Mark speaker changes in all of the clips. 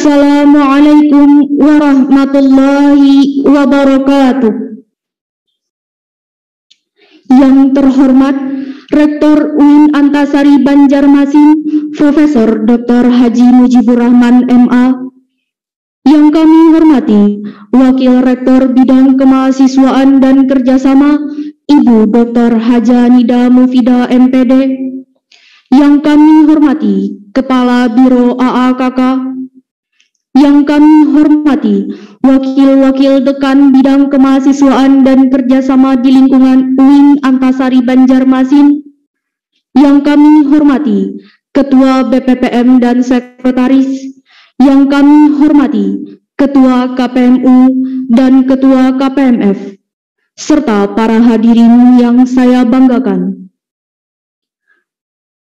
Speaker 1: Assalamualaikum warahmatullahi wabarakatuh. Yang terhormat Rektor UIN Antasari Banjarmasin, Profesor Dr. Haji Mujibur Rahman MA. Yang kami hormati Wakil Rektor Bidang Kemahasiswaan dan Kerjasama, Ibu Dr. Haja Nida Mufida MPD. Yang kami hormati Kepala Biro AAKK. Yang kami hormati Wakil-Wakil Dekan Bidang Kemahasiswaan dan Kerjasama di lingkungan UIN Antasari Banjarmasin. Yang kami hormati Ketua BPPM dan Sekretaris. Yang kami hormati Ketua KPMU dan Ketua KPMF, serta para hadirin yang saya banggakan.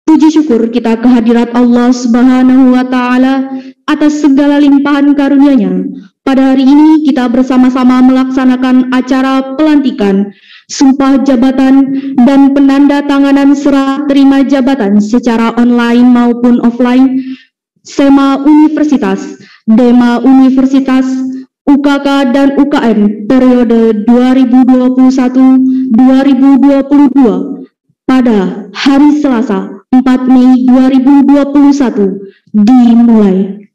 Speaker 1: Puji syukur kita kehadirat Allah Subhanahu wa Ta'ala atas segala limpahan karunia-Nya. Pada hari ini kita bersama-sama melaksanakan acara pelantikan, sumpah jabatan, dan penanda tanganan serah terima jabatan secara online maupun offline, SEMA Universitas, DEMA Universitas, UKK dan UKM periode 2021-2022 pada hari Selasa 4 Mei 2021 dimulai.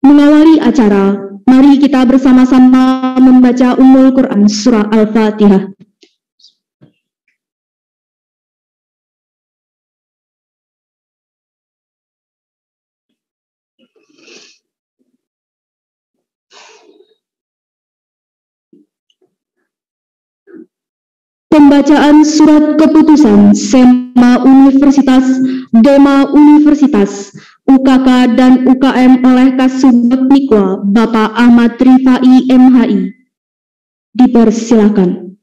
Speaker 1: Mengawali acara, mari kita bersama-sama membaca Ummul Quran Surah Al-Fatihah. Pembacaan surat keputusan SEMA Universitas, DEMA Universitas, UKK dan UKM oleh Kasubag Mikwa Bapak Ahmad Rifai MHI. Dipersilakan.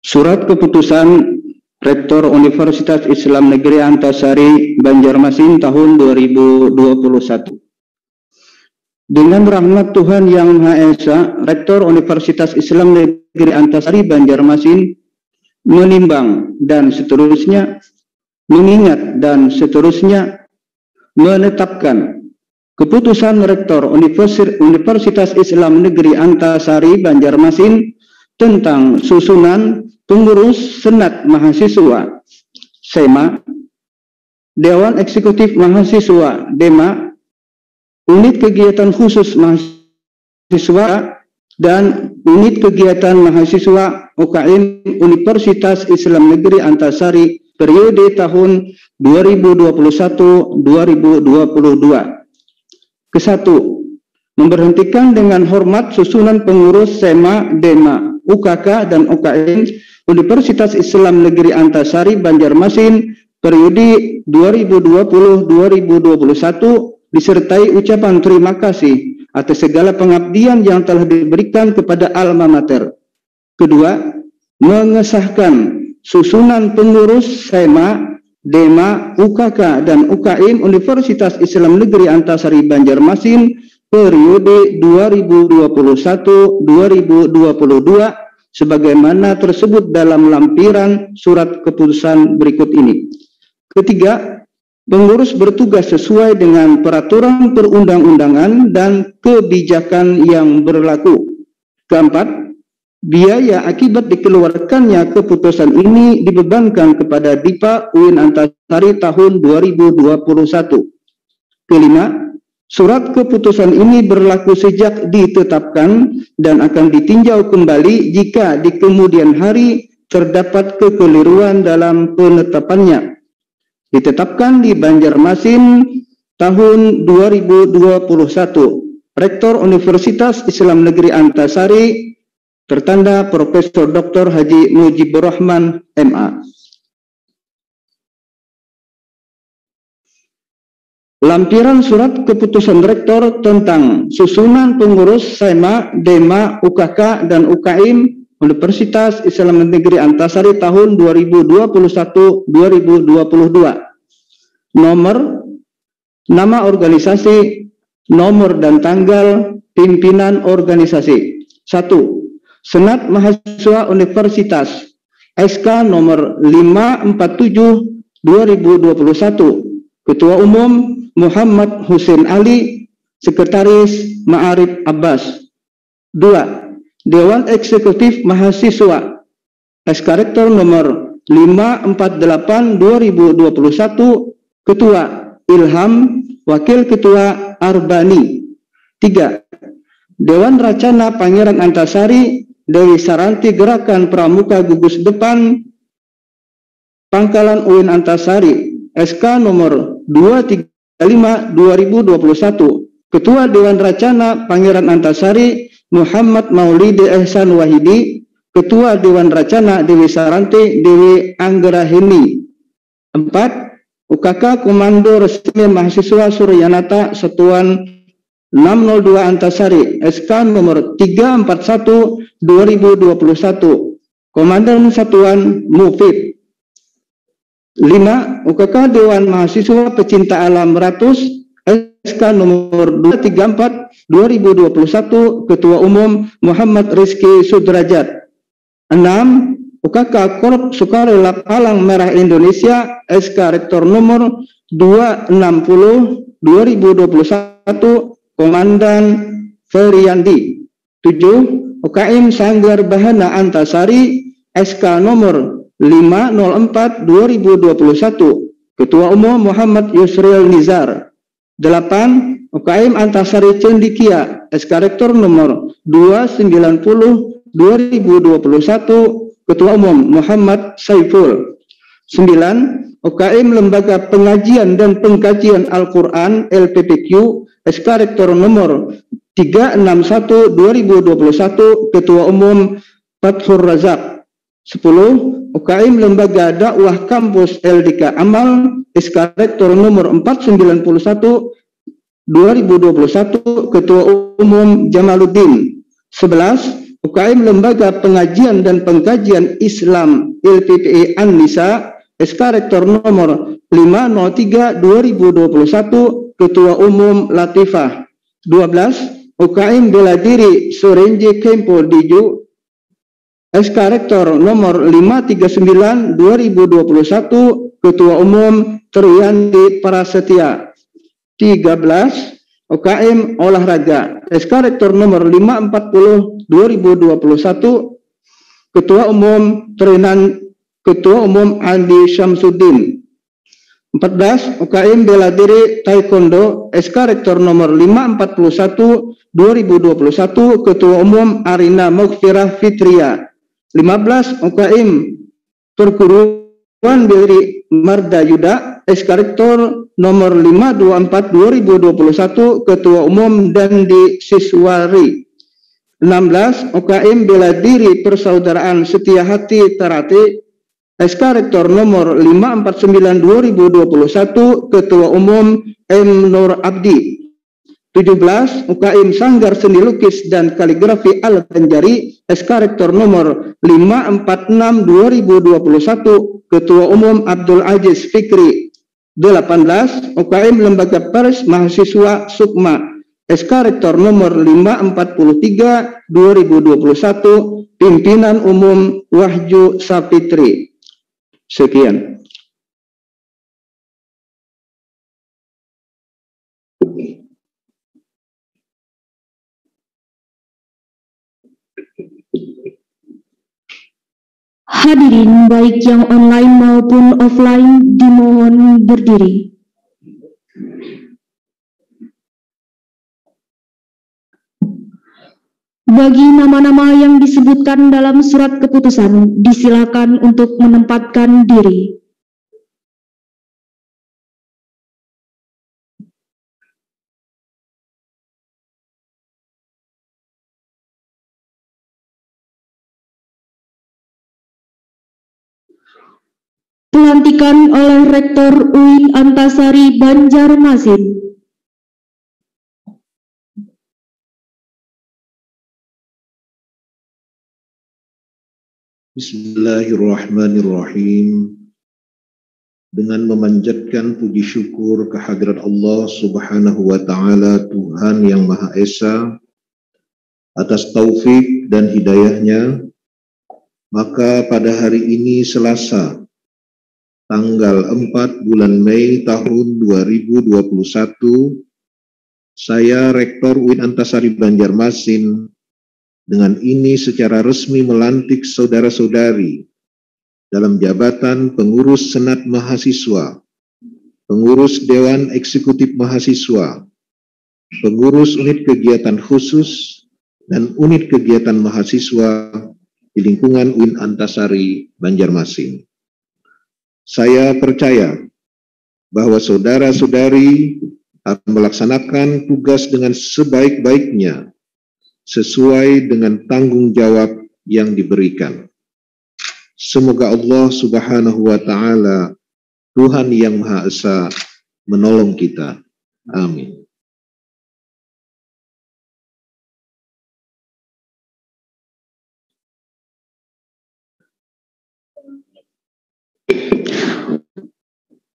Speaker 2: Surat keputusan Rektor Universitas Islam Negeri Antasari Banjarmasin tahun 2021. Dengan rahmat Tuhan Yang Maha Esa, Rektor Universitas Islam Negeri Antasari Banjarmasin menimbang dan seterusnya, mengingat dan seterusnya, menetapkan keputusan Rektor Universitas Islam Negeri Antasari Banjarmasin tentang susunan pengurus Senat Mahasiswa SEMA, Dewan Eksekutif Mahasiswa DEMA, Unit Kegiatan Khusus Mahasiswa, dan Unit Kegiatan Mahasiswa UKM Universitas Islam Negeri Antasari periode tahun 2021-2022. Kesatu, memberhentikan dengan hormat susunan pengurus SEMA, DEMA, UKK, dan UKM Universitas Islam Negeri Antasari Banjarmasin periode 2020-2021 disertai ucapan terima kasih atas segala pengabdian yang telah diberikan kepada alma mater. Kedua, mengesahkan susunan pengurus SEMA, DEMA, UKK, dan UKM Universitas Islam Negeri Antasari Banjarmasin periode 2021-2022 sebagaimana tersebut dalam lampiran surat keputusan berikut ini. Ketiga, pengurus bertugas sesuai dengan peraturan perundang-undangan dan kebijakan yang berlaku. Keempat, biaya akibat dikeluarkannya keputusan ini dibebankan kepada DIPA UIN Antasari tahun 2021. Kelima, surat keputusan ini berlaku sejak ditetapkan dan akan ditinjau kembali jika di kemudian hari terdapat kekeliruan dalam penetapannya. Ditetapkan di Banjarmasin tahun 2021. Rektor Universitas Islam Negeri Antasari, tertanda Profesor Dr. Haji Mujibur Rahman MA. Lampiran surat keputusan Rektor tentang susunan pengurus SEMA, DEMA, UKK, dan UKM Universitas Islam Negeri Antasari tahun 2021-2022. Nomor, nama organisasi nomor dan tanggal pimpinan organisasi. 1. Senat Mahasiswa Universitas SK nomor 547 2021. Ketua Umum Muhammad Hussein Ali, Sekretaris Ma'arif Abbas. 2. Dewan Eksekutif Mahasiswa SK Rektor nomor 548 2021. Ketua Ilham, Wakil Ketua Arbani. 3. Dewan Racana Pangeran Antasari Dewi Saranti Gerakan Pramuka Gugus Depan Pangkalan UIN Antasari SK nomor 235 2021. Ketua Dewan Racana Pangeran Antasari Muhammad Maulidi Ehsan Wahidi. Ketua Dewan Racana Dewi Saranti Dewi Anggerahini. 4. UKK Komando Resmi Mahasiswa Suryanata Satuan 602 Antasari SK nomor 341 2021. Komandan Satuan Mufid. 5. UKK Dewan Mahasiswa Pecinta Alam Ratus SK nomor 234 2021. Ketua Umum Muhammad Rizky Sudrajat. 6. UKK Korp Sukarela Palang Merah Indonesia SK Rektor nomor 260 2021. Komandan Feryandi. 7. UKM Sanggar Bahana Antasari SK nomor 504 2021. Ketua Umum Muhammad Yusril Nizar. 8. UKM Antasari Cendikia SK Rektor nomor 290 2021. Ketua Umum Muhammad Saiful. 9. UKM Lembaga Pengajian dan Pengkajian Al-Quran LPPQ SK Rektor nomor 361 2021. Ketua Umum Fathur Razak. 10. UKM Lembaga Dakwah Kampus LDK Amal SK Rektor nomor 491 2021. Ketua Umum Jamaluddin. 11. UKM Lembaga Pengajian dan Pengkajian Islam LPPI An-Nisa SK Rektor nomor 503 2021. Ketua Umum Latifah. 12. UKM Bela Diri Sorenje Kempo Diju SK Rektor nomor 539 2021. Ketua Umum Triyanti Prasetya. 13. UKM Olahraga SK Rektor nomor 540 2021. Ketua Umum Andi Syamsuddin. 14. UKM Bela Diri Taekwondo SK Rektor nomor 541 2021. Ketua Umum Arina Mughfirah Fitria. 15. UKM Perguruan Diri Mardayuda SK Rektor nomor 524 2021. Ketua Umum Dandi Siswari. 16. UKM Bela Diri Persaudaraan Setia Hati Tarate SK Rektor nomor 549 2021. Ketua Umum M. Nur Abdi. 17. UKM Sanggar Seni Lukis dan Kaligrafi Al-Banjari SK Rektor nomor 546 2021. Ketua Umum Abdul Aziz Fikri. 18. UKM Lembaga Pers Mahasiswa Sukma SK Rektor nomor 543 2021. Pimpinan Umum Wahyu Sapitri. Sekian.
Speaker 1: Hadirin baik yang online maupun offline dimohon berdiri. Bagi nama-nama yang disebutkan dalam surat keputusan, disilakan untuk menempatkan diri. Pelantikan oleh Rektor UIN Antasari Banjarmasin.
Speaker 3: Bismillahirrahmanirrahim. dengan memanjatkan puji syukur kehadirat Allah Subhanahu wa Ta'ala, Tuhan yang Maha Esa, atas taufik dan hidayahnya, maka pada hari ini Selasa, tanggal 4 bulan Mei tahun 2021, saya Rektor UIN Antasari Banjarmasin dengan ini secara resmi melantik saudara-saudari dalam jabatan pengurus Senat Mahasiswa, pengurus Dewan Eksekutif Mahasiswa, pengurus unit kegiatan khusus, dan unit kegiatan mahasiswa di lingkungan UIN Antasari Banjarmasin. Saya percaya bahwa saudara-saudari akan melaksanakan tugas dengan sebaik-baiknya sesuai dengan tanggung jawab yang diberikan. Semoga Allah Subhanahu wa Ta'ala, Tuhan yang Maha Esa, menolong kita. Amin.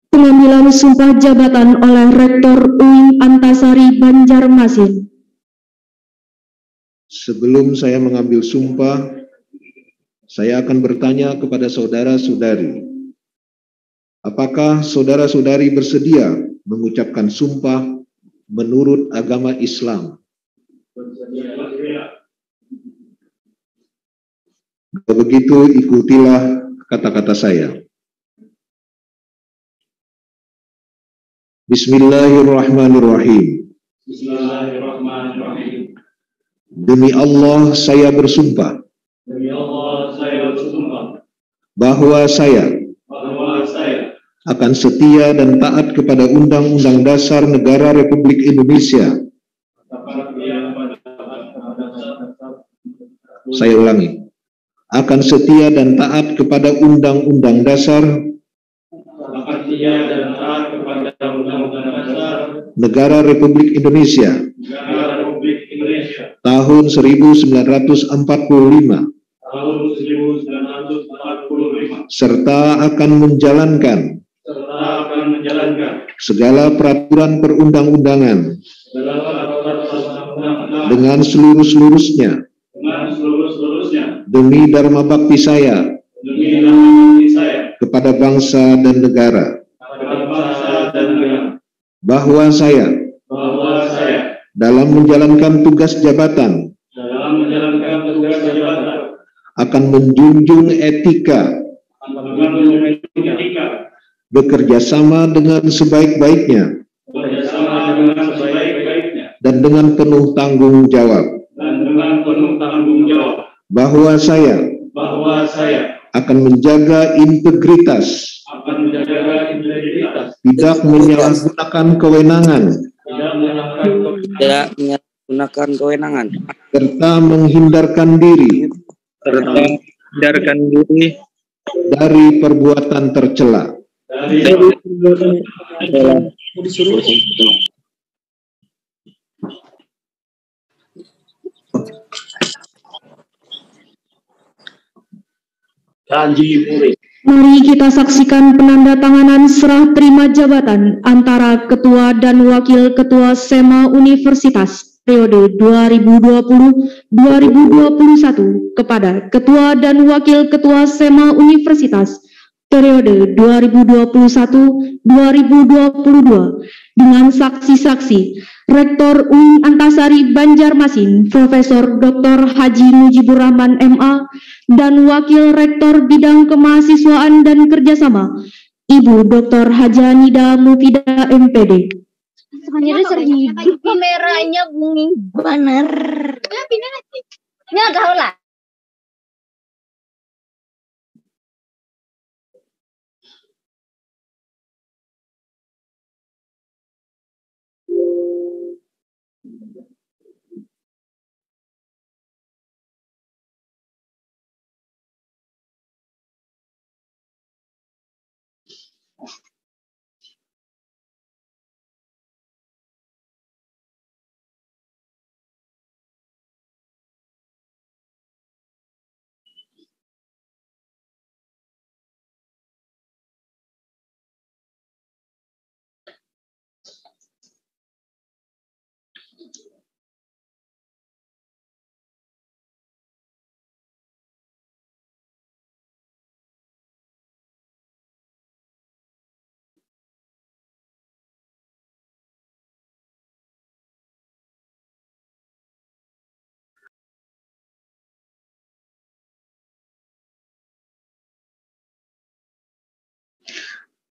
Speaker 1: Pengambilan sumpah jabatan oleh Rektor UIN Antasari Banjarmasin.
Speaker 3: Sebelum saya mengambil sumpah, saya akan bertanya kepada saudara-saudari, apakah saudara-saudari bersedia mengucapkan sumpah menurut agama Islam? Kalau begitu, ikutilah kata-kata saya. Bismillahirrahmanirrahim.
Speaker 4: Bismillahirrahmanirrahim.
Speaker 3: Demi Allah saya bersumpah.
Speaker 4: Demi Allah saya bersumpah.
Speaker 3: Bahwa saya akan setia dan taat kepada Undang-Undang Dasar Negara Republik Indonesia. Saya ulangi. Akan setia dan taat kepada Undang-Undang Dasar Negara Republik Indonesia tahun 1945 serta akan menjalankan segala peraturan perundang-undangan dengan seluruh-seluruhnya demi dharma bakti saya kepada bangsa dan negara. Bahwa saya dalam menjalankan tugas jabatan akan menjunjung etika, bekerja sama dengan sebaik-baiknya dan dengan penuh tanggung jawab. Bahwa saya akan menjaga integritas, tidak menyalahgunakan kewenangan, serta menghindarkan diri dari perbuatan tercela.
Speaker 1: Mari kita saksikan penandatanganan serah terima jabatan antara Ketua dan Wakil Ketua SEMA Universitas periode 2020-2021 kepada Ketua dan Wakil Ketua SEMA Universitas periode 2021-2022 dengan saksi-saksi Rektor UIN Antasari Banjarmasin Profesor Dr. Haji Mujibur Rahman MA dan Wakil Rektor Bidang Kemahasiswaan dan Kerjasama Ibu Dr. Haja Nida Mufidah MPD.
Speaker 5: Kameranya bunyi bener. Ya kau lah.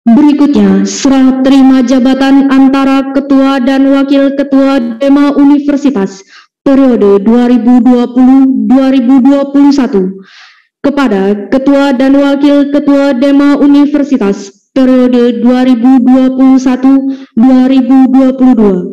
Speaker 1: Berikutnya, serah terima jabatan antara Ketua dan Wakil Ketua Dema Universitas periode 2020-2021 kepada Ketua dan Wakil Ketua Dema Universitas periode 2021-2022.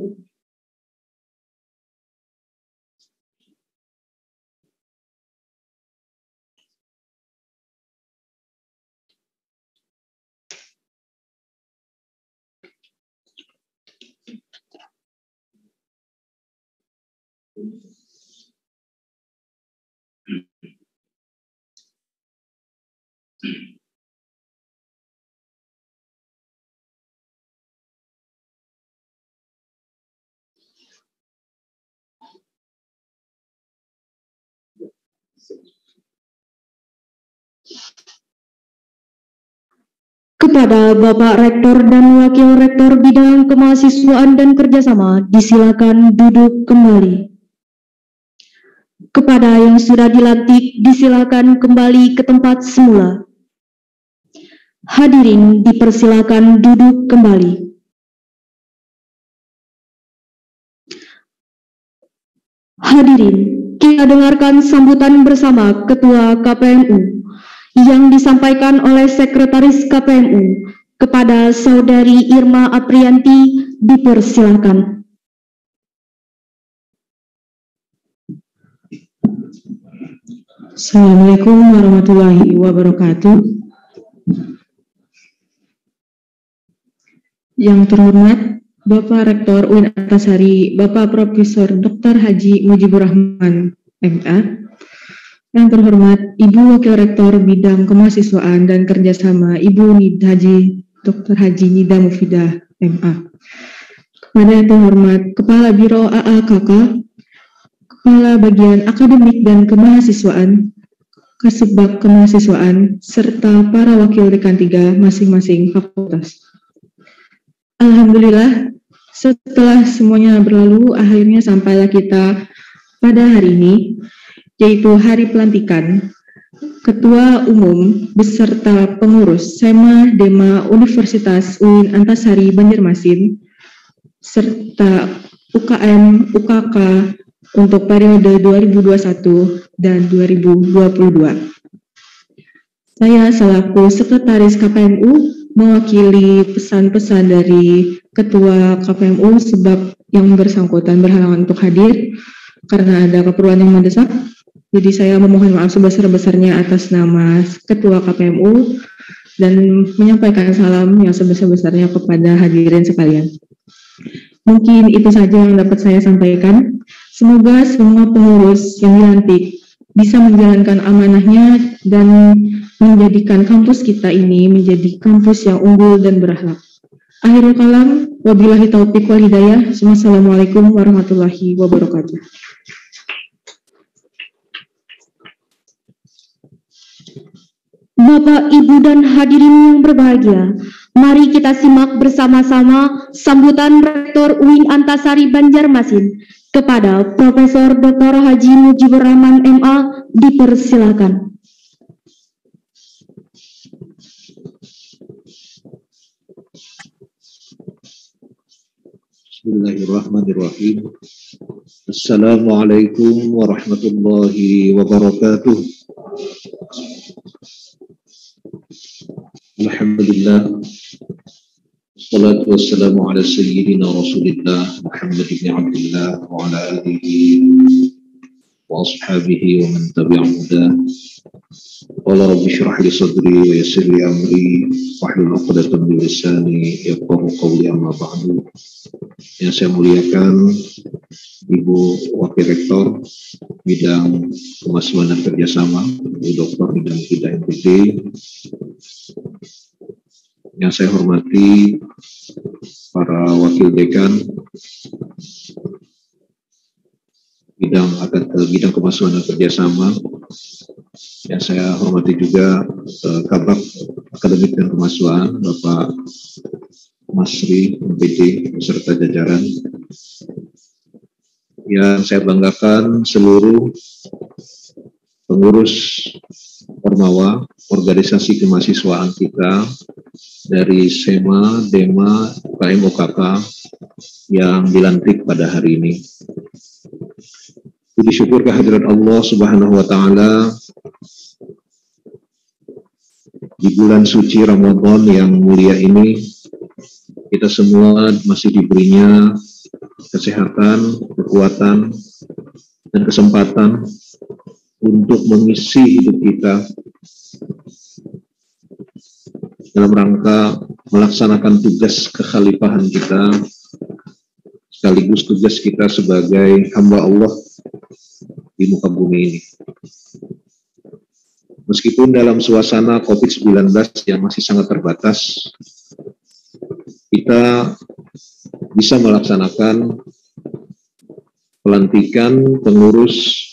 Speaker 1: Kepada Bapak Rektor dan Wakil Rektor Bidang Kemahasiswaan dan Kerjasama, disilakan duduk kembali. Kepada yang sudah dilantik, disilakan kembali ke tempat semula. Hadirin dipersilakan duduk kembali. Hadirin, kita dengarkan sambutan bersama Ketua KPMU yang disampaikan oleh Sekretaris KPMU kepada Saudari Irma Aprianti, dipersilakan.
Speaker 6: Assalamualaikum warahmatullahi wabarakatuh. Yang terhormat Bapak Rektor UIN Antasari, Bapak Profesor Dr. Haji Mujibur Rahman, MA. Yang terhormat Ibu Wakil Rektor Bidang Kemahasiswaan dan Kerjasama, Ibu Haji Dr. Haji Nida Mufidah, MA. Kepada yang terhormat Kepala Biro AAKK, Kepala Bagian Akademik dan Kemahasiswaan, Kasubag Kemahasiswaan, serta para Wakil Dekan 3 masing-masing fakultas. Alhamdulillah, setelah semuanya berlalu, akhirnya sampailah kita pada hari ini, yaitu hari pelantikan Ketua Umum beserta pengurus SEMA Dema Universitas UIN Antasari Banjarmasin serta UKM UKK untuk periode 2021 dan 2022. Saya selaku Sekretaris KPMU mewakili pesan-pesan dari Ketua KPMU sebab yang bersangkutan berhalangan untuk hadir karena ada keperluan yang mendesak. Jadi saya memohon maaf sebesar-besarnya atas nama Ketua KPMU dan menyampaikan salam yang sebesar-besarnya kepada hadirin sekalian. Mungkin itu saja yang dapat saya sampaikan. Semoga semua pengurus yang dilantik bisa menjalankan amanahnya dan menjadikan kampus kita ini menjadi kampus yang unggul dan berakhlak. Akhirul kalam, wabillahi taufiq wal hidayah. Wassalamualaikum warahmatullahi wabarakatuh.
Speaker 1: Bapak, Ibu, dan hadirin yang berbahagia, mari kita simak bersama-sama sambutan Rektor UIN Antasari Banjarmasin kepada Profesor Dr. Haji Mujibur Rahman MA, dipersilakan.
Speaker 3: Bismillahirrahmanirrahim. Assalamualaikum warahmatullahi wabarakatuh. Alhamdulillah. Wassalatu wassalamu ala sayyidina Rasulillah Muhammad ibn Abdullah wa ala alihi wa ashabihi wa man tabi'ahum hudah. Qala rabbi shrah li sadri wa yassir li amri wahlul 'uqdatam min lisani yafqahu qawli, amma ba'du. Yang saya muliakan Ibu Wakil Rektor Bidang Kemahasiswaan dan Kerjasama, Ibu Dr. Bidang Bidang MPD. Yang saya hormati para Wakil Dekan Bidang Kemahasiswaan dan Kerjasama. Yang saya hormati juga Kabak Akademik dan Kemahasiswaan, Bapak Masri MPD beserta jajaran. Yang saya banggakan seluruh pengurus Ormawa, organisasi kemahasiswaan kita dari SEMA, DEMA, UKM, OKK yang dilantik pada hari ini. Puji syukur kehadirat Allah Subhanahu wa Ta'ala di bulan suci Ramadan yang mulia ini, kita semua masih diberinya kesehatan, kekuatan, dan kesempatan untuk mengisi hidup kita dalam rangka melaksanakan tugas kekhalifahan kita, sekaligus tugas kita sebagai hamba Allah di muka bumi ini. Meskipun dalam suasana COVID-19 yang masih sangat terbatas, kita bisa melaksanakan pelantikan pengurus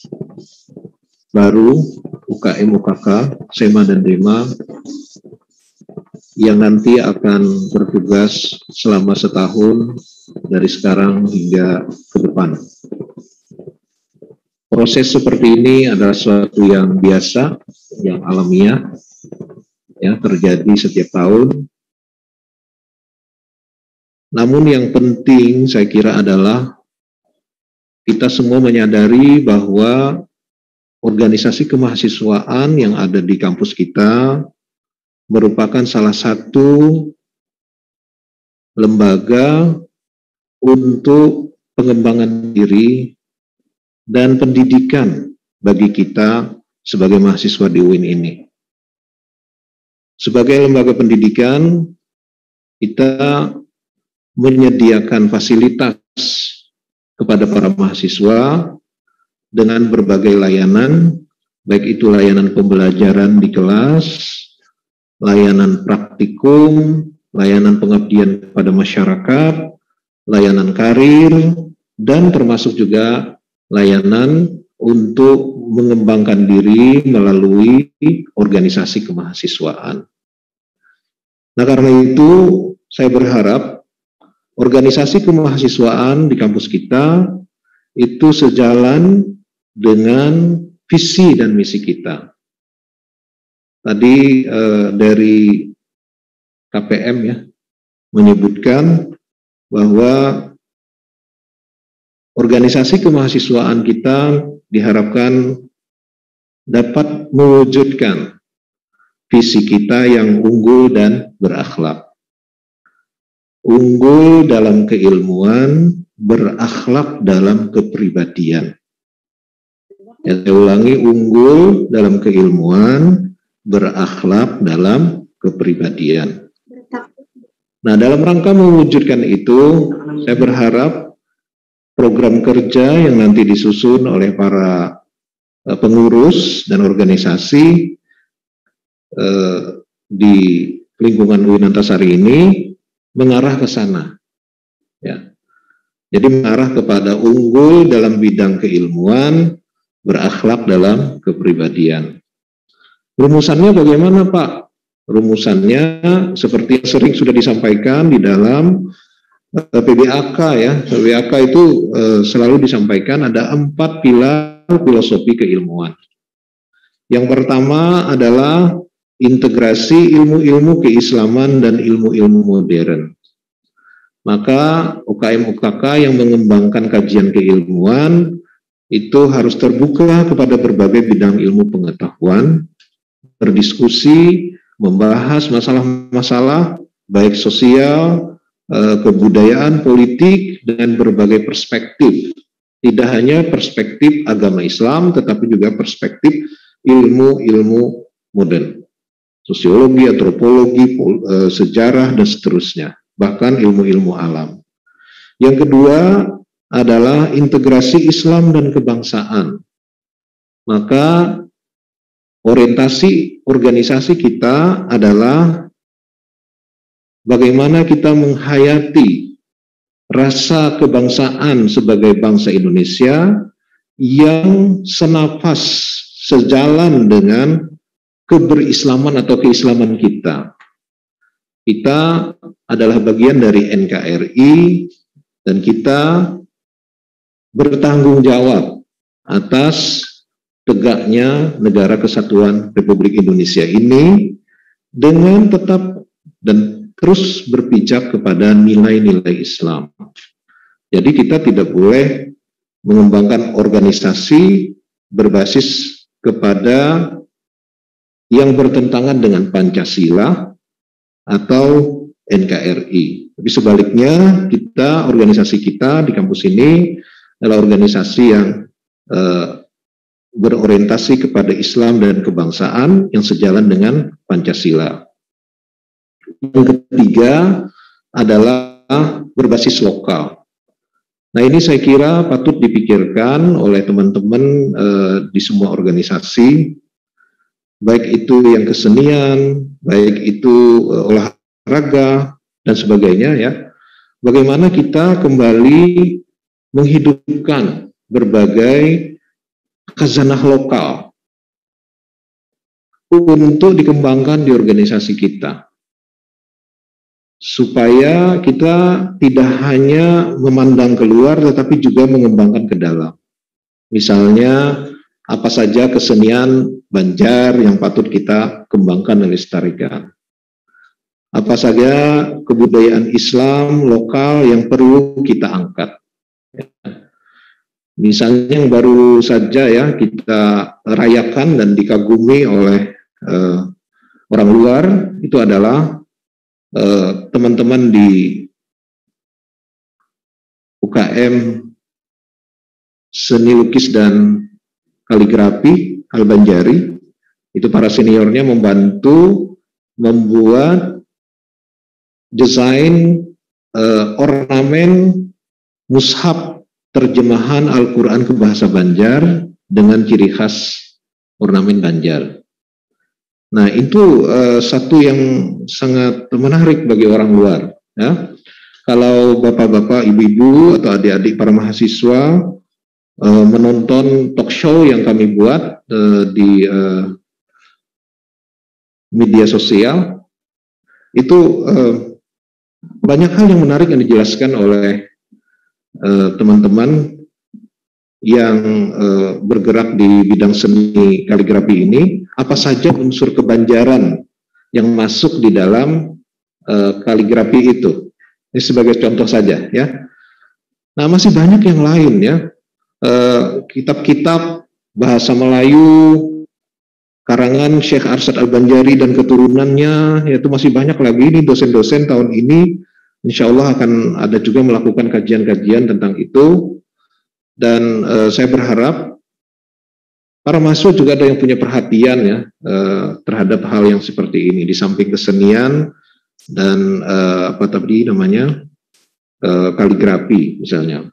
Speaker 3: baru UKM, OKK, SEMA, dan DEMA yang nanti akan bertugas selama setahun dari sekarang hingga ke depan. Proses seperti ini adalah sesuatu yang biasa, yang alamiah, ya, terjadi setiap tahun. Namun yang penting saya kira adalah kita semua menyadari bahwa organisasi kemahasiswaan yang ada di kampus kita merupakan salah satu lembaga untuk pengembangan diri dan pendidikan bagi kita sebagai mahasiswa di UIN ini. Sebagai lembaga pendidikan, kita menyediakan fasilitas kepada para mahasiswa dengan berbagai layanan, baik itu layanan pembelajaran di kelas, layanan praktikum, layanan pengabdian kepada masyarakat, layanan karir, dan termasuk juga layanan untuk mengembangkan diri melalui organisasi kemahasiswaan. Nah, karena itu saya berharap organisasi kemahasiswaan di kampus kita itu sejalan dengan visi dan misi kita. Tadi dari KPM ya menyebutkan bahwa organisasi kemahasiswaan kita diharapkan dapat mewujudkan visi kita yang unggul dan berakhlak. Unggul dalam keilmuan, berakhlak dalam kepribadian. Ya, saya ulangi, unggul dalam keilmuan, berakhlak dalam kepribadian. Nah, dalam rangka mewujudkan itu, saya berharap program kerja yang nanti disusun oleh para pengurus dan organisasi di lingkungan UIN Antasari ini mengarah ke sana. Ya. Jadi mengarah kepada unggul dalam bidang keilmuan, berakhlak dalam kepribadian. Rumusannya bagaimana, Pak? Rumusannya seperti yang sering sudah disampaikan di dalam PBAK ya. PBAK itu selalu disampaikan ada 4 pilar filosofi keilmuan. Yang pertama adalah integrasi ilmu-ilmu keislaman dan ilmu-ilmu modern. Maka UKM-UKK yang mengembangkan kajian keilmuan itu harus terbuka kepada berbagai bidang ilmu pengetahuan, berdiskusi, membahas masalah-masalah baik sosial, kebudayaan, politik, dengan berbagai perspektif. Tidak hanya perspektif agama Islam, tetapi juga perspektif ilmu-ilmu modern. Sosiologi, antropologi, sejarah, dan seterusnya. Bahkan ilmu-ilmu alam. Yang kedua adalah integrasi Islam dan kebangsaan. Maka orientasi organisasi kita adalah bagaimana kita menghayati rasa kebangsaan sebagai bangsa Indonesia yang senafas, sejalan dengan keberislaman atau keislaman kita. Kita adalah bagian dari NKRI dan kita bertanggung jawab atas tegaknya negara kesatuan Republik Indonesia ini dengan tetap dan terus berpijak kepada nilai-nilai Islam. Jadi kita tidak boleh mengembangkan organisasi berbasis kepada yang bertentangan dengan Pancasila atau NKRI. Tapi sebaliknya, organisasi kita di kampus ini adalah organisasi yang berorientasi kepada Islam dan kebangsaan yang sejalan dengan Pancasila. Yang ketiga adalah berbasis lokal. Nah, ini saya kira patut dipikirkan oleh teman-teman di semua organisasi, baik itu yang kesenian, baik itu olahraga dan sebagainya ya. Bagaimana kita kembali menghidupkan berbagai khazanah lokal untuk dikembangkan di organisasi kita, supaya kita tidak hanya memandang keluar tetapi juga mengembangkan ke dalam. Misalnya apa saja kesenian Banjar yang patut kita kembangkan dan lestarikan, apa saja kebudayaan Islam lokal yang perlu kita angkat. Misalnya yang baru saja ya kita rayakan dan dikagumi oleh orang luar, itu adalah teman-teman di UKM Seni Lukis dan Kaligrafi Al-Banjari. Itu para seniornya membantu membuat desain ornamen mushaf terjemahan Al-Quran ke bahasa Banjar dengan ciri khas ornamen Banjar. Nah, itu satu yang sangat menarik bagi orang luar. Ya. Kalau bapak-bapak, ibu-ibu, atau adik-adik para mahasiswa menonton talk show yang kami buat di media sosial, itu banyak hal yang menarik yang dijelaskan oleh teman-teman yang bergerak di bidang seni kaligrafi ini, apa saja unsur kebanjaran yang masuk di dalam kaligrafi itu. Ini sebagai contoh saja ya. Nah, masih banyak yang lain ya. Kitab-kitab bahasa Melayu karangan Syekh Arsyad Al-Banjari dan keturunannya, yaitu masih banyak lagi. Ini dosen-dosen tahun ini insya Allah akan ada juga melakukan kajian-kajian tentang itu. Dan saya berharap para mahasiswa juga ada yang punya perhatian ya terhadap hal yang seperti ini, di samping kesenian dan apa tadi namanya kaligrafi misalnya.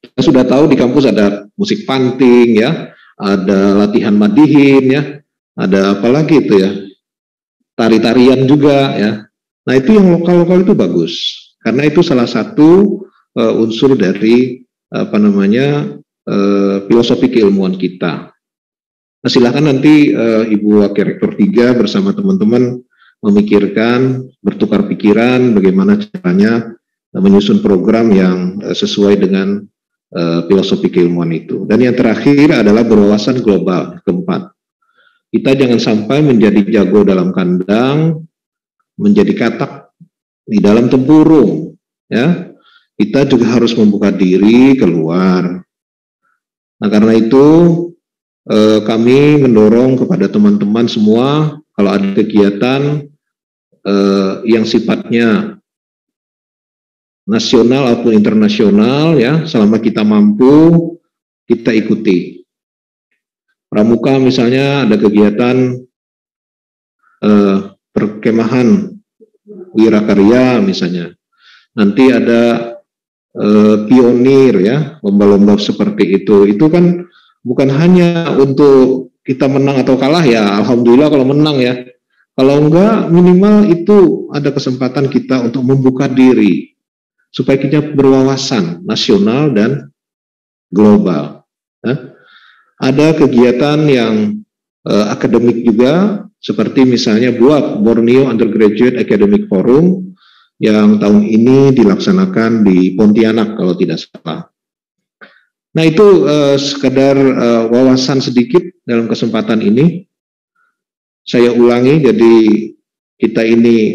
Speaker 3: Kita sudah tahu di kampus ada musik panting ya, ada latihan madihin ya, ada apa lagi itu ya, tari-tarian juga ya. Nah, itu yang lokal-lokal itu bagus, karena itu salah satu unsur dari apa namanya filosofi keilmuan kita. Nah, silakan nanti Ibu Wakil Rektor 3 bersama teman-teman memikirkan, bertukar pikiran bagaimana caranya menyusun program yang sesuai dengan filosofi keilmuan itu. Dan yang terakhir adalah berwawasan global, keempat. Kita jangan sampai menjadi jago dalam kandang, menjadi katak di dalam tempurung, ya. Kita juga harus membuka diri keluar. Nah, karena itu kami mendorong kepada teman-teman semua, kalau ada kegiatan yang sifatnya nasional atau internasional ya, selama kita mampu, kita ikuti. Pramuka misalnya ada kegiatan perkemahan wirakarya misalnya. Nanti ada pionir ya, lomba-lomba seperti itu. Itu kan bukan hanya untuk kita menang atau kalah ya, alhamdulillah kalau menang ya. Kalau enggak, minimal itu ada kesempatan kita untuk membuka diri supaya kita berwawasan nasional dan global. Ya. Ada kegiatan yang akademik juga, seperti misalnya buat Borneo Undergraduate Academic Forum yang tahun ini dilaksanakan di Pontianak kalau tidak salah. Nah, itu sekadar wawasan sedikit dalam kesempatan ini. Saya ulangi, jadi kita ini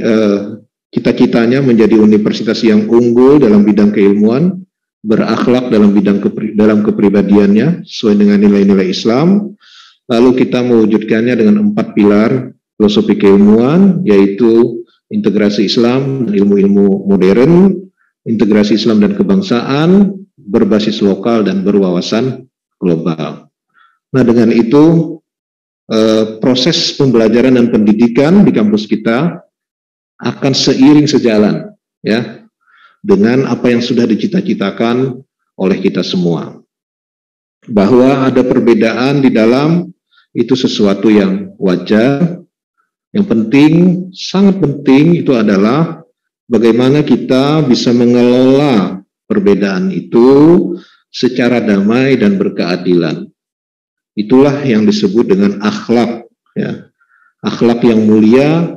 Speaker 3: cita-citanya menjadi universitas yang unggul dalam bidang keilmuan, berakhlak dalam kepribadiannya sesuai dengan nilai-nilai Islam. Lalu kita mewujudkannya dengan 4 pilar filosofi keilmuan, yaitu integrasi Islam dan ilmu-ilmu modern, integrasi Islam dan kebangsaan, berbasis lokal dan berwawasan global. Nah, dengan itu proses pembelajaran dan pendidikan di kampus kita akan seiring sejalan ya dengan apa yang sudah dicita-citakan oleh kita semua. Bahwa ada perbedaan di dalam itu sesuatu yang wajar. Yang penting, sangat penting itu adalah bagaimana kita bisa mengelola perbedaan itu secara damai dan berkeadilan. Itulah yang disebut dengan akhlak. Ya. Akhlak yang mulia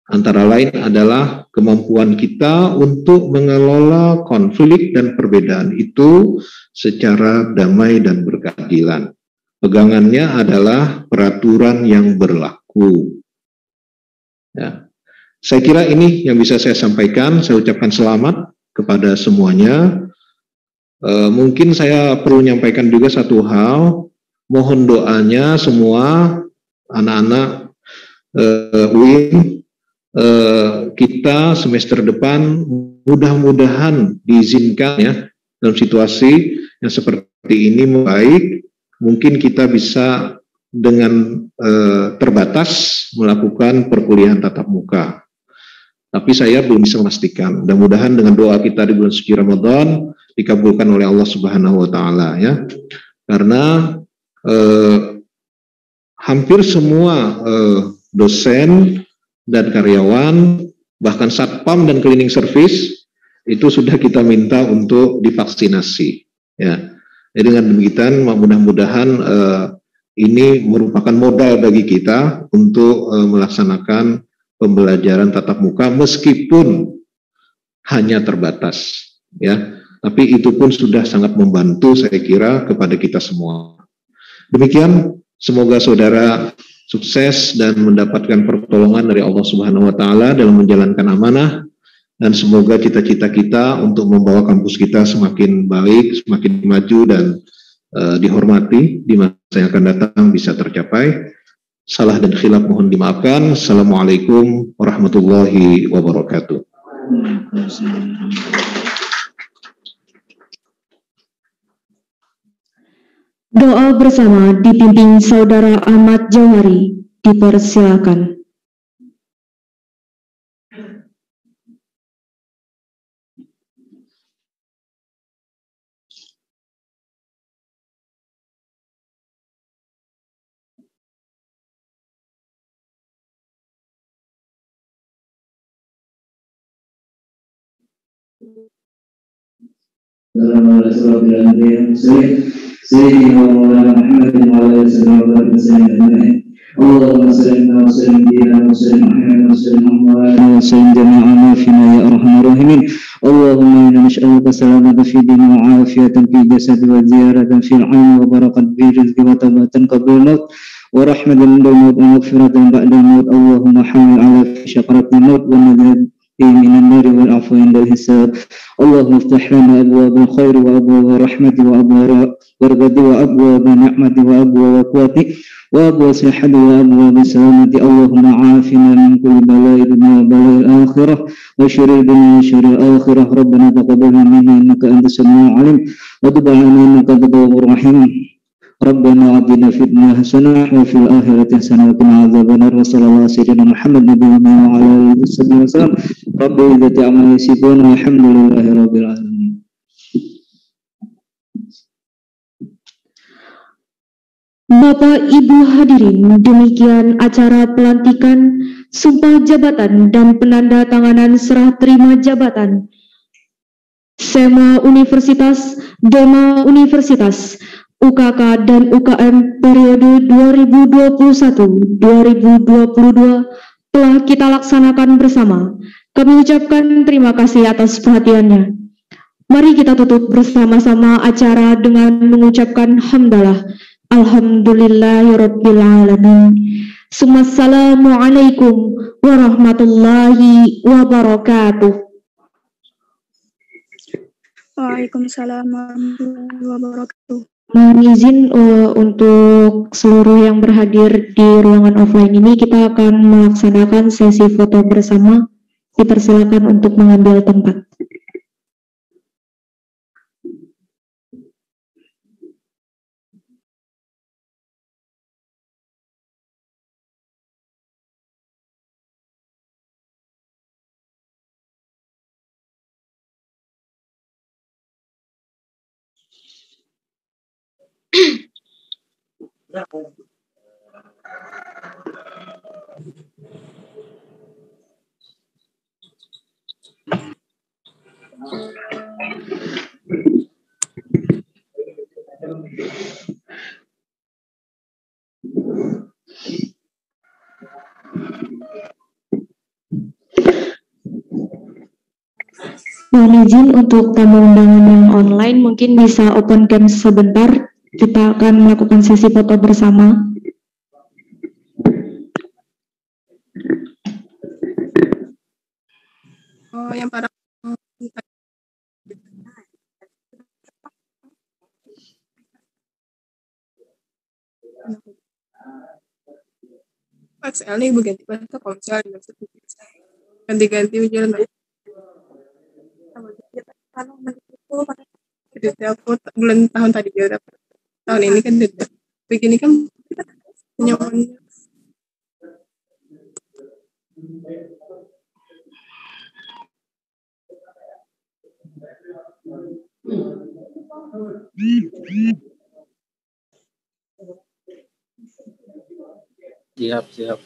Speaker 3: antara lain adalah kemampuan kita untuk mengelola konflik dan perbedaan itu secara damai dan berkeadilan. Pegangannya adalah peraturan yang berlaku. Ya. Saya kira ini yang bisa saya sampaikan. Saya ucapkan selamat kepada semuanya. Mungkin saya perlu menyampaikan juga satu hal. Mohon doanya semua anak-anak UIN, kita semester depan mudah-mudahan diizinkan ya dalam situasi yang seperti ini baik. Mungkin kita bisa dengan terbatas melakukan perkuliahan tatap muka. Tapi saya belum bisa memastikan. Mudah-mudahan dengan doa kita di bulan suci Ramadan dikabulkan oleh Allah Subhanahu wa taala ya. Karena hampir semua dosen dan karyawan, bahkan satpam dan cleaning service itu sudah kita minta untuk divaksinasi ya. Jadi dengan demikian mudah-mudahan ini merupakan modal bagi kita untuk melaksanakan pembelajaran tatap muka meskipun hanya terbatas ya. Tapi itu pun sudah sangat membantu saya kira kepada kita semua. Demikian, semoga saudara sukses dan mendapatkan pertolongan dari Allah Subhanahu wa taala dalam menjalankan amanah, dan semoga cita-cita kita untuk membawa kampus kita semakin baik, semakin maju dan dihormati di masa yang akan datang bisa tercapai. Salah dan khilaf mohon dimaafkan. Assalamualaikum warahmatullahi wabarakatuh.
Speaker 1: Doa bersama dipimpin Saudara Ahmad Jauhari. Dipersilakan.
Speaker 7: سيدنا مولانا محمد وعلى اله وصحبه وسلم. اللهم صل وسلم وسلم محمد وسلم مولانا وسلم جميع ما فينا يا ارحم الراحمين. اللهم انا نسالك سلامة في دين وعافية في جسد وزيارة في العين وبركة في رزق وتوبة قبل الموت ورحمة عند الموت ومغفرة بعد الموت. اللهم حمل على شقرة الموت ونجاة من النار والعفو عند الحساب. اللهم افتح لنا ابواب الخير وابواب الرحمه وابواب الرغد وابواب النعمه وابواب القوه وابواب الصحه وابواب السلامه. اللهم عافنا من كل بلاء الدنيا وبلاء الاخره وشر الدنيا وشر الاخره. ربنا تقبل منا انك انت السميع العليم وتب علينا انك انت التواب الرحيم. ربنا آتنا في الدنيا حسنة وفي الآخرة حسنة وقنا عذاب النار. وصلى الله سيدنا محمد نبينا وعلى آله وصحبه وسلم. رب العزة عما يصفون والحمد لله رب العالمين.
Speaker 1: Bapak Ibu hadirin, demikian acara pelantikan, sumpah jabatan dan penandatanganan serah terima jabatan SEMA Universitas, DEMA Universitas, UKK dan UKM periode 2021-2022 telah kita laksanakan bersama. Kami ucapkan terima kasih atas perhatiannya. Mari kita tutup bersama-sama acara dengan mengucapkan hamdalah. Alhamdulillahirabbil alamin. Assalamualaikum warahmatullahi wabarakatuh.
Speaker 8: Waalaikumsalam warahmatullahi wabarakatuh.
Speaker 1: Mohon izin untuk seluruh yang berhadir di ruangan offline ini, kita akan melaksanakan sesi foto bersama. Dipersilakan untuk mengambil tempat. Mohon izin untuk tamu undangan yang online, mungkin bisa open cam sebentar. Kita akan melakukan sesi foto bersama.
Speaker 8: Oh, yang para XL nih berganti bahasa komsel ganti-ganti jalan. Aku bulan tahun tadi ya, tahun ini kan begini kan nyaman.
Speaker 9: Siap.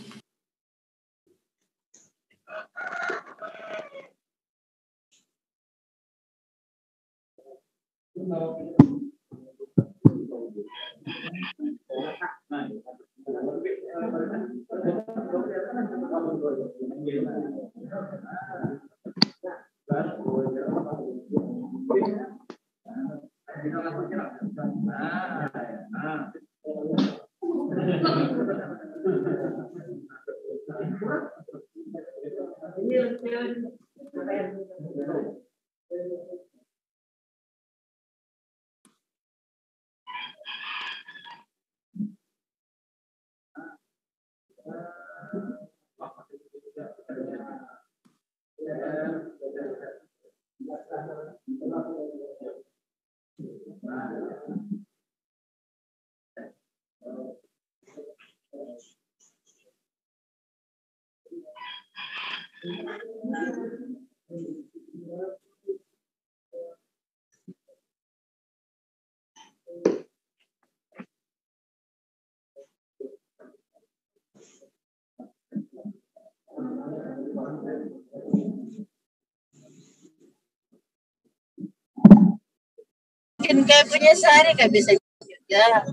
Speaker 5: Mungkin kayak punya sehari nggak bisa juga.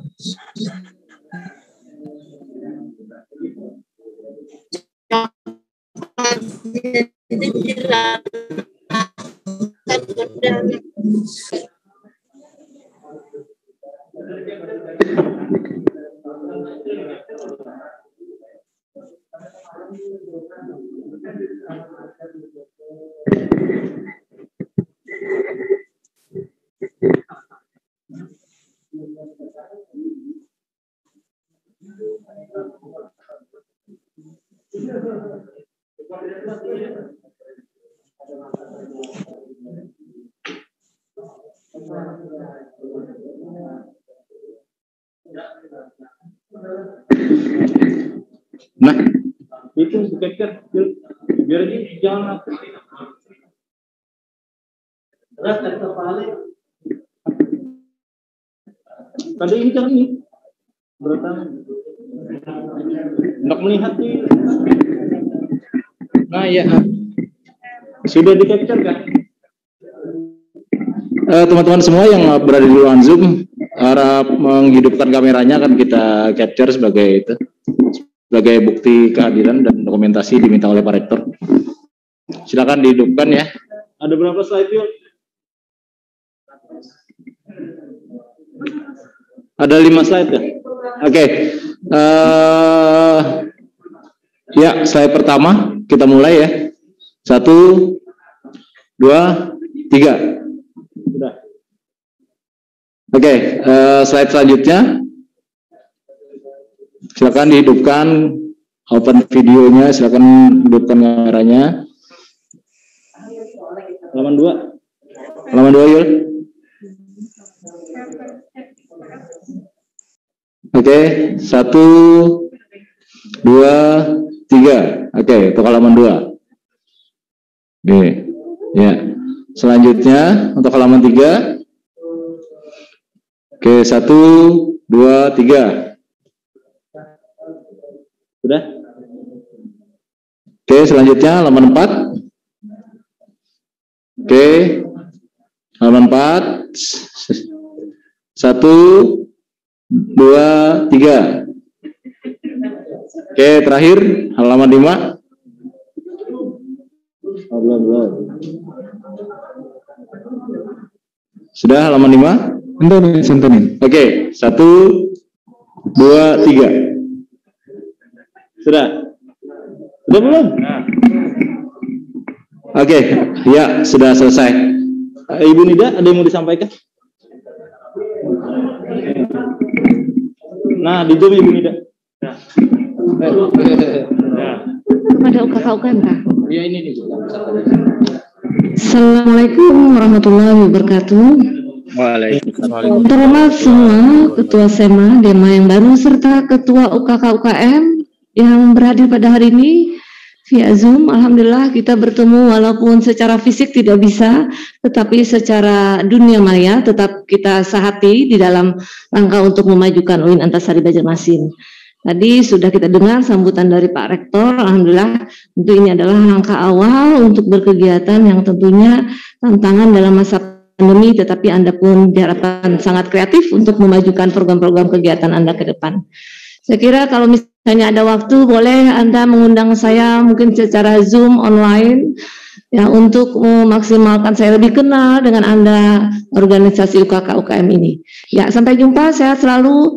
Speaker 9: Nah, itu sekitar biar ini jangan berat dari kepala. Tadi ini kan ini beratan untuk melihat nih. Nah ya, sudah di capture kan?
Speaker 3: Teman-teman semua yang berada di ruangan Zoom harap menghidupkan kameranya, akan kita capture sebagai bukti kehadiran dan dokumentasi diminta oleh Pak Rektor. Silakan dihidupkan ya.
Speaker 9: Ada berapa slide yuk?
Speaker 3: Ada 5 slide ya? Oke. Ya, slide pertama kita mulai ya. 1, 2, 3.
Speaker 9: Sudah.
Speaker 3: Oke, slide selanjutnya. Silakan dihidupkan open videonya, silakan hidupkan kameranya.
Speaker 9: Halaman 2.
Speaker 3: Halaman 2, Yul. Oke, 1, 2, 3. Oke, untuk halaman 2. Oke, ya. Selanjutnya untuk halaman 3. Oke, 1, 2, 3.
Speaker 9: Sudah?
Speaker 3: Oke, selanjutnya halaman 4. Oke, halaman 4. 1, 2, 3. Oke, terakhir halaman 5.
Speaker 9: Belum.
Speaker 3: Sudah halaman 5? Sentuhin. Oke, 1, 2, 3.
Speaker 9: Sudah belum?
Speaker 3: Oke, ya sudah selesai.
Speaker 9: Ibu Nida, ada yang mau disampaikan? Nah, di Zoom Ibu Nida.
Speaker 1: Pada UKK-UKM Kak?
Speaker 9: Ya ini nih.
Speaker 1: Assalamualaikum warahmatullahi wabarakatuh.
Speaker 9: Waalaikumsalam.
Speaker 1: Terhormat semua Ketua SEMA, DEMA yang baru, serta Ketua UKK-UKM yang berhadir pada hari ini via Zoom. Alhamdulillah kita bertemu walaupun secara fisik tidak bisa, tetapi secara dunia maya tetap kita sehati di dalam rangka untuk memajukan UIN Antasari Banjarmasin. Tadi sudah kita dengar sambutan dari Pak Rektor. Alhamdulillah tentu ini adalah langkah awal untuk berkegiatan yang tentunya tantangan dalam masa pandemi, tetapi Anda pun diharapkan sangat kreatif untuk memajukan program-program kegiatan Anda ke depan. Saya kira kalau misalnya ada waktu, boleh Anda mengundang saya mungkin secara Zoom online ya, untuk memaksimalkan saya lebih kenal dengan Anda organisasi UKK-UKM ini. Ya, sampai jumpa, sehat selalu.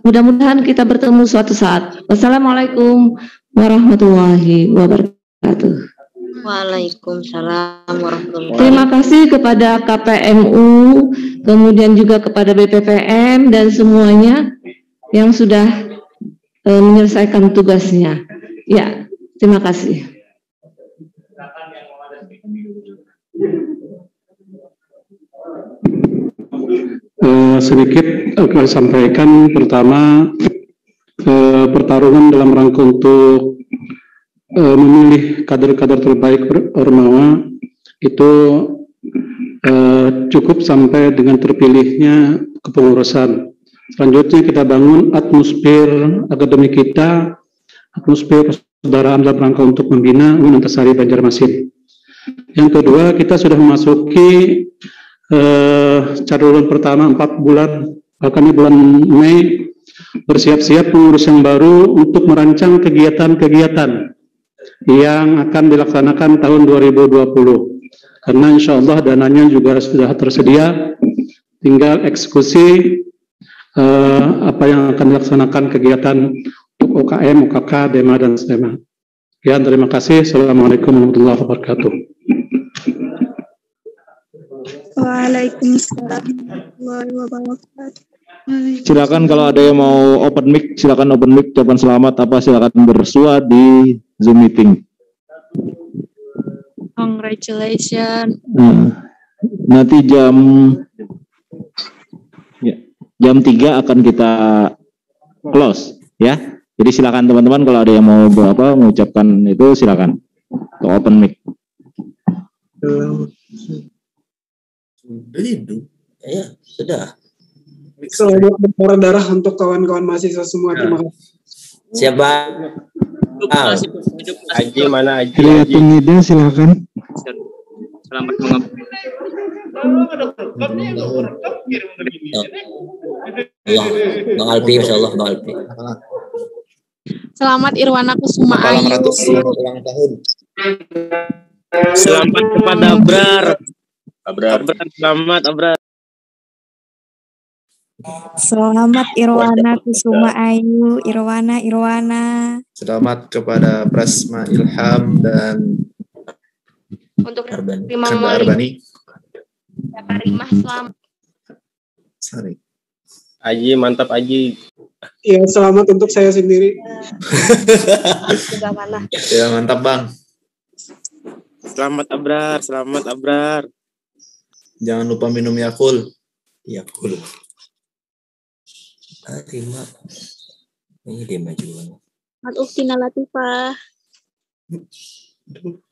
Speaker 1: Mudah-mudahan kita bertemu suatu saat. Wassalamualaikum warahmatullahi wabarakatuh.
Speaker 5: Waalaikumsalam warahmatullahi wabarakatuh.
Speaker 1: Terima kasih kepada KPMU, kemudian juga kepada BPPM dan semuanya yang sudah menyelesaikan tugasnya. Ya, terima kasih.
Speaker 10: Sedikit akan sampaikan. Pertama, pertarungan dalam rangka untuk memilih kader-kader terbaik Ormawa itu cukup sampai dengan terpilihnya kepengurusan. Selanjutnya kita bangun atmosfer akademik kita, atmosfer persaudaraan dalam rangka untuk membina UIN Antasari Banjarmasin. Yang kedua, kita sudah memasuki cadulan pertama 4 bulan, bahkan di bulan Mei, bersiap-siap pengurus yang baru untuk merancang kegiatan-kegiatan yang akan dilaksanakan tahun 2020. Karena insya Allah dananya juga sudah tersedia, tinggal eksekusi apa yang akan dilaksanakan kegiatan untuk UKM, UKK, DEMA, dan SEMA. Ya, terima kasih. Assalamualaikum warahmatullahi wabarakatuh.
Speaker 8: Waalaikumsalam warahmatullahi wabarakatuh.
Speaker 3: Silakan kalau ada yang mau open mic, silakan open mic, ucapan selamat apa silakan bersua di Zoom meeting.
Speaker 8: Congratulations.
Speaker 3: Nanti jam 3 akan kita close ya. Jadi silakan teman-teman kalau ada yang mau mengucapkan itu silakan untuk open mic.
Speaker 11: Sudah hidup, ya sudah.
Speaker 12: Selamat berdarah untuk kawan-kawan mahasiswa semua. Terima kasih.
Speaker 11: Siapa? Aji mana Aji?
Speaker 10: Kelihatan Nida, silakan.
Speaker 11: Selamat mengambil. Bang Alpi, Masya Allah, Bang Alpi.
Speaker 8: Selamat Irwana Kusuma Ayu.
Speaker 11: Ulang tahun.
Speaker 13: Selamat kepada Abrar. Abrar, selamat Abrar. Selamat Irwana Kusuma Ayu, Irwana.
Speaker 14: Selamat kepada Prasma Ilham dan
Speaker 15: untuk
Speaker 14: Kanda Arbani.
Speaker 15: Karimah selamat.
Speaker 14: Sorry.
Speaker 11: Aji, mantap Aji.
Speaker 12: Ya, selamat untuk saya sendiri.
Speaker 14: Ya, mantap Bang.
Speaker 11: Selamat Abrar.
Speaker 14: Jangan lupa minum Yakul.
Speaker 11: Yakul. Terima. Ini dia maju.
Speaker 15: Selamat Uktina Latifah.
Speaker 11: Aduh.